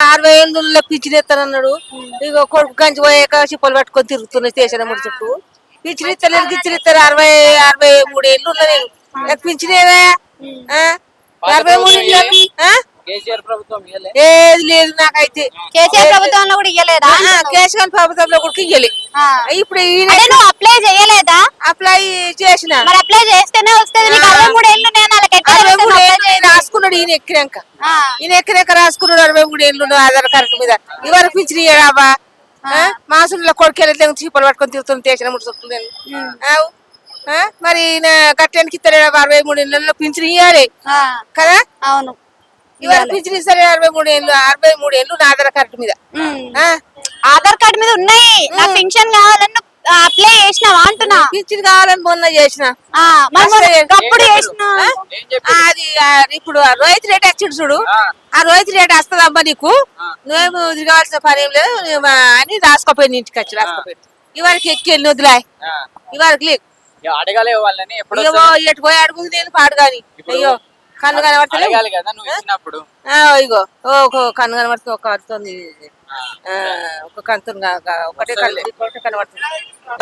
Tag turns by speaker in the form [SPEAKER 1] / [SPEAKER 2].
[SPEAKER 1] 60 ఏళ్ళు పిచ్చినెత్తానన్నాడు. ఇక కొడుకు గంజి పోయాక చిప్పలు పట్టుకొని తిరుగుతున్న స్టేషన్ ముడి చుట్టూ. పిచ్చినిస్తలేదు గిచ్చినిస్తారు. 63 ఏళ్ళు ఉన్నా నేను. నాకు పింఛనేవే 63 ఏళ్ళు.
[SPEAKER 2] కేసీఆర్ ప్రభుత్వం
[SPEAKER 1] ఏది లేదు నాకైతే.
[SPEAKER 3] కేసీఆర్ ప్రభుత్వంలో కూడా ఇయ్యలేదా?
[SPEAKER 1] కేసీఆర్ ప్రభుత్వంలో కూడా ఇయ్యలే. ఇప్పుడు
[SPEAKER 3] నువ్వు అప్లై చేయలేదా?
[SPEAKER 1] అప్లై చేసిన.
[SPEAKER 3] మరి అప్లై చేస్తేనే వస్తుంది. నీకు 63 ఏళ్ళు
[SPEAKER 1] రాసుకున్నాడు ఈయన ఎక్కినాక. ఈయన ఎక్కినాక రాసుకున్నాడు 63 ఏళ్ళు ఆధార్ కార్డు మీద. ఇవరకు పింఛన్ ఇయ్యడాబా మాసుల్లో కొడుకెళ్ళి చీపలు పట్టుకొని తిరుగుతుంది స్టేషన్ ముడి చుట్టూ నేను. మరి ఈయన గట్టానికి ఇస్తాడు 63 ఏళ్ళలో పింఛన్ ఇయ్యాలి కదా.
[SPEAKER 3] అవును,
[SPEAKER 1] ఇవాళ పింఛన్ ఇస్తారు 63 ఏళ్ళు. 63 ఏళ్ళు నా ఆధార్ కార్డు మీద.
[SPEAKER 3] ఆధార్ కార్డు మీద ఉన్నాయి. నాకు పింఛన్ కావాలని అప్లై చేసినావా అంటున్నా.
[SPEAKER 1] పింఛన్ కావాలని మొన్న చేసిన.
[SPEAKER 3] అప్పుడు చేసిన
[SPEAKER 1] అది ఇప్పుడు రోహిత్ రేట్ వచ్చిండు చూడు. ఆ రోహిత్ రేట్ వస్తుందమ్మా నీకు. నువ్వేమో తిరగాల్సిన పని ఏం లేదు అని రాసుకోపోయింది. ఇంటికి వచ్చి రాసుకోపోయింది. ఇవాళకి ఎక్కి వెళ్ళి వదిలాయి. ఇవాళకి లేదు.
[SPEAKER 2] అడగాలి వాళ్ళని.
[SPEAKER 1] ఎటు పోయి అడుగుది నేను పాడు గాని. అయ్యో కన్ను కనబడతలేదు
[SPEAKER 2] కదా నువ్వు ఇచ్చినప్పుడు.
[SPEAKER 1] ఇగో కన్ను కనబడుతుంది. ఒక కడుతుంది ఒక కంతు ఒకటే కన్ను కనబడుతుంది.